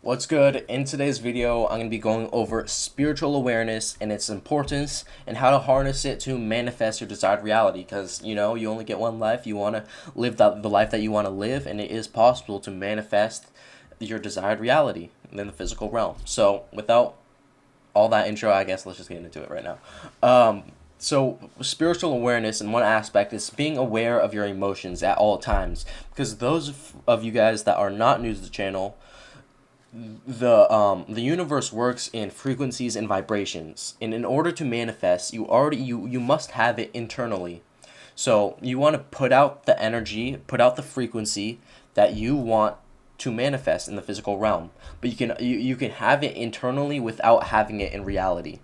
What's good? In today's video, I'm going to be going over spiritual awareness and its importance and how to harness it to manifest your desired reality. Because, you only get one life. You want to live the life that you want to live, and it is possible to manifest your desired reality in the physical realm. So, without all that intro, I guess let's just get into it right now. Spiritual awareness in one aspect is being aware of your emotions at all times. Because those of you guys that are not new to the channel, the universe works in frequencies and vibrations, and in order to manifest, you must have it internally. So you want to put out the energy, put out the frequency that you want to manifest in the physical realm, but you can have it internally without having it in reality.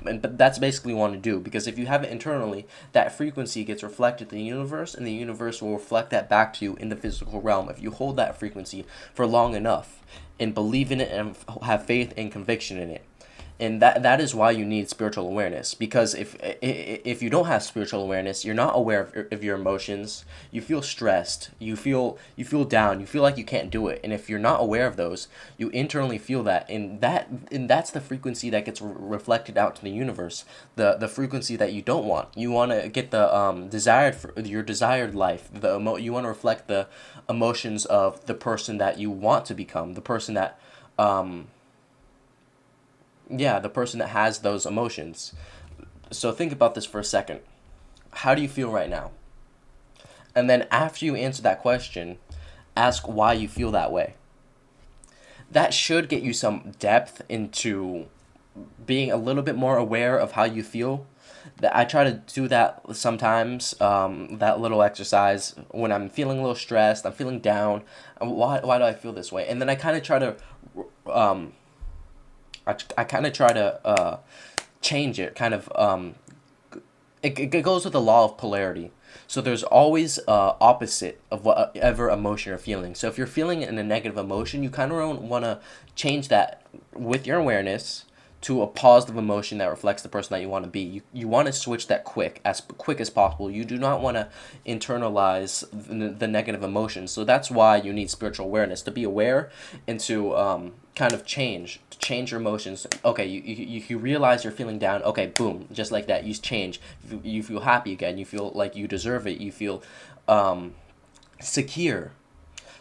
But that's basically what you want to do, because if you have it internally, that frequency gets reflected in the universe, and the universe will reflect that back to you in the physical realm if you hold that frequency for long enough and believe in it and have faith and conviction in it. And that is why you need spiritual awareness, because if you don't have spiritual awareness, you're not aware of your emotions. You feel stressed, you feel down, you feel like you can't do it. And if you're not aware of those, you internally feel that, and that's the frequency that gets reflected out to the universe, the frequency that you don't want. You want to get the your desired life. You want to reflect the emotions of the person that you want to become, the person that the person that has those emotions. So think about this for a second. How do you feel right now? And then after you answer that question, ask why you feel that way. That should get you some depth into being a little bit more aware of how you feel. That I try to do that sometimes. That little exercise when I'm feeling a little stressed, I'm feeling down. Why do I feel this way? And then I kind of try to um, I kind of try to change it. It goes with the law of polarity. So there's always opposite of whatever emotion you're feeling. So if you're feeling in a negative emotion, you kind of want to change that with your awareness to a positive emotion that reflects the person that you want to be. You want to switch that quick as possible. You do not want to internalize the negative emotions. So that's why you need spiritual awareness, to be aware and to kind of change your emotions. Okay, you realize you're feeling down. Okay, boom, just like that, you change. You feel happy again. You feel like you deserve it. You feel secure.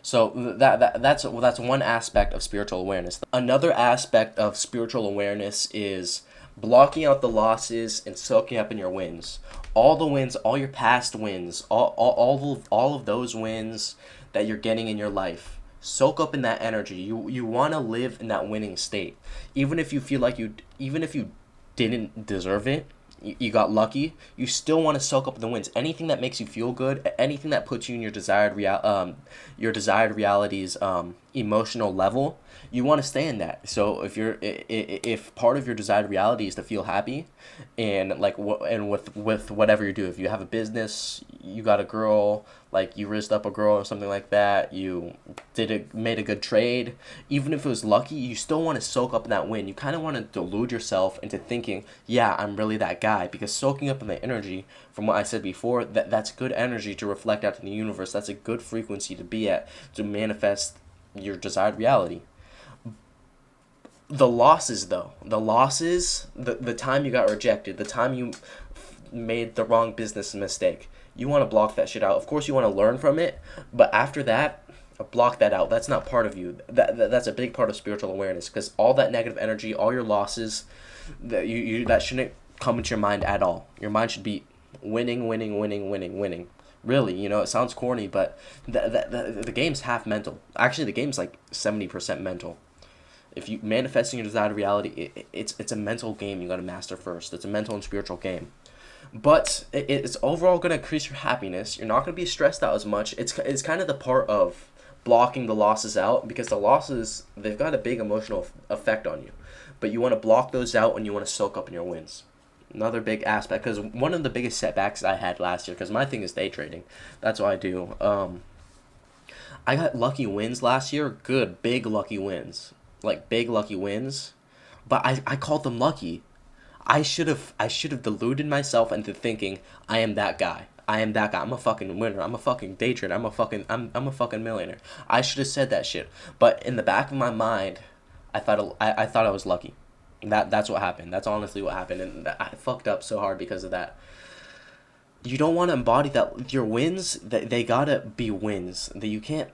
So that's one aspect of spiritual awareness. Another aspect of spiritual awareness is blocking out the losses and soaking up in your wins. All the wins, all your past wins, all of those wins that you're getting in your life. Soak up in that energy. You want to live in that winning state. Even if you feel like even if you didn't deserve it, you got lucky, you still want to soak up the wins. Anything that makes you feel good, anything that puts you in your desired reality's emotional level, you want to stay in that. So if part of your desired reality is to feel happy, and with whatever you do, if you have a business, you got a girl, like you raised up a girl or something like that, you made a good trade, even if it was lucky, you still want to soak up that win. You kind of want to delude yourself into thinking, yeah, I'm really that guy, because soaking up in the energy, from what I said before, that's good energy to reflect out in the universe. That's a good frequency to be at, to manifest your desired reality. The time you got rejected, the time you made the wrong business mistake, you want to block that shit out. Of course, you want to learn from it, but after that, block that out. That's not part of you. That's a big part of spiritual awareness, because all that negative energy, all your losses, that shouldn't come into your mind at all. Your mind should be winning, winning, winning, winning, winning. Really, it sounds corny, but the game's half mental. Actually, the game's like 70% mental. If you manifesting your desired reality, it's a mental game you got to master first. It's a mental and spiritual game, but it's overall going to increase your happiness. You're not going to be stressed out as much. It's kind of the part of blocking the losses out, because the losses, they've got a big emotional effect on you, but you want to block those out and you want to soak up in your wins. Another big aspect, because one of the biggest setbacks I had last year, because my thing is day trading, that's what I do. I got lucky wins last year, good big lucky wins, like big lucky wins, but I called them lucky. I should have deluded myself into thinking I am that guy. I am that guy. I'm a fucking winner. I'm a fucking day trader. I'm a fucking millionaire. I should have said that shit. But in the back of my mind, I thought I was lucky. That's what happened. That's honestly what happened, and I fucked up so hard because of that. You don't want to embody that your wins. That they gotta be wins. That you can't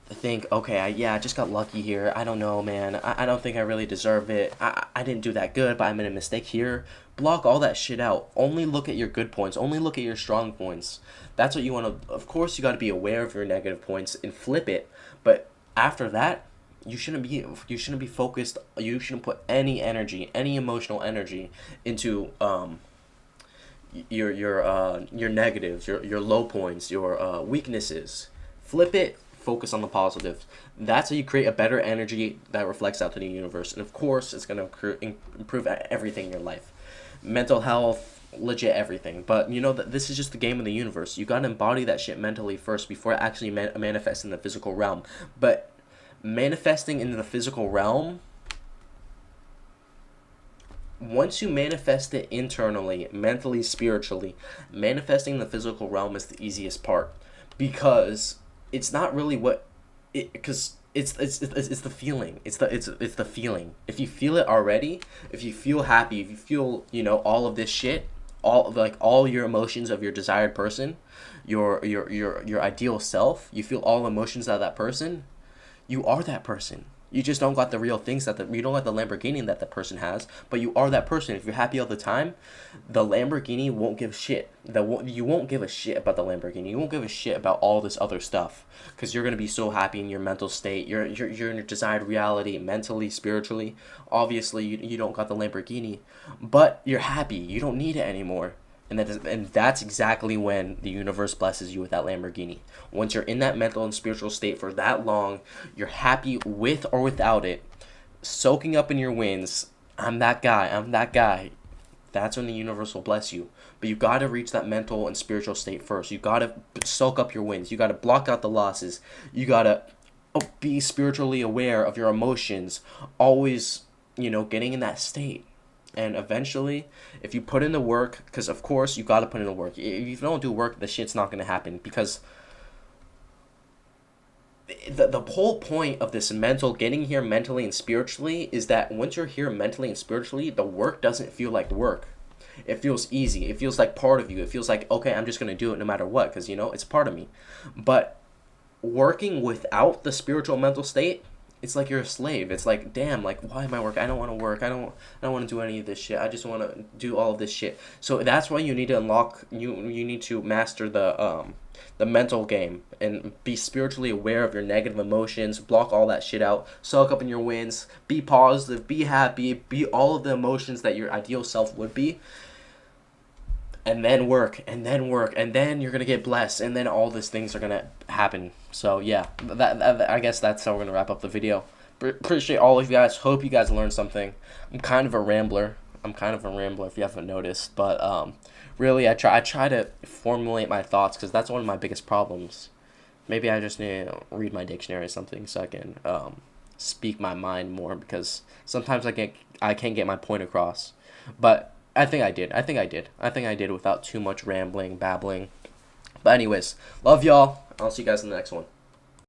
think, okay, yeah, I just got lucky here. I don't know, man. I don't think I really deserve it. I didn't do that good, but I made a mistake here. Block all that shit out. Only look at your good points. Only look at your strong points. That's what you want to. Of course, you got to be aware of your negative points and flip it. But after that, you shouldn't be focused. You shouldn't put any energy, any emotional energy into your negatives, your low points, your weaknesses. Flip it. Focus on the positives. That's how you create a better energy that reflects out to the universe. And of course, it's gonna improve everything in your life, mental health, legit everything. But you know that this is just the game of the universe. You gotta embody that shit mentally first before it actually manifests in the physical realm. But manifesting in the physical realm, once you manifest it internally, mentally, spiritually, manifesting in the physical realm is the easiest part, because it's not really what it because it's the feeling. It's the feeling. If you feel it already, if you feel happy, if you feel, all of this shit, all your emotions of your desired person, your ideal self, you feel all emotions of that person, you are that person. You just don't got the real things you don't got the Lamborghini that the person has, but you are that person. If you're happy all the time, the Lamborghini won't give shit. You won't give a shit about the Lamborghini. You won't give a shit about all this other stuff, because you're gonna be so happy in your mental state. You're in your desired reality, mentally, spiritually. Obviously, you don't got the Lamborghini, but you're happy. You don't need it anymore. And that's exactly when the universe blesses you with that Lamborghini. Once you're in that mental and spiritual state for that long, you're happy with or without it, soaking up in your wins. I'm that guy. I'm that guy. That's when the universe will bless you. But you got to reach that mental and spiritual state first. You got to soak up your wins. You got to block out the losses. You got to be spiritually aware of your emotions. Always, getting in that state. And eventually, if you put in the work, because of course you got to put in the work. If you don't do work, the shit's not going to happen. Because the whole point of this getting here mentally and spiritually, is that once you're here mentally and spiritually, the work doesn't feel like work. It feels easy. It feels like part of you. It feels like, okay, I'm just going to do it no matter what, because, it's part of me. But working without the spiritual mental state, it's like you're a slave. It's like, damn, like, why am I working? I don't want to work. I don't want to do any of this shit. I just want to do all of this shit. So that's why you need to you need to master the mental game and be spiritually aware of your negative emotions. Block all that shit out. Soak up in your wins. Be positive. Be happy. Be all of the emotions that your ideal self would be. And then work, and then work, and then you're gonna get blessed, and then all these things are gonna happen. So yeah, I guess that's how we're gonna wrap up the video. Appreciate all of you guys. Hope you guys learned something. I'm kind of a rambler. If you haven't noticed, but really, I try to formulate my thoughts, because that's one of my biggest problems. Maybe I just need to read my dictionary or something, so I can speak my mind more, because sometimes I can't get my point across, but I think I did. I think I did without too much rambling, babbling. But anyways, love y'all. I'll see you guys in the next one.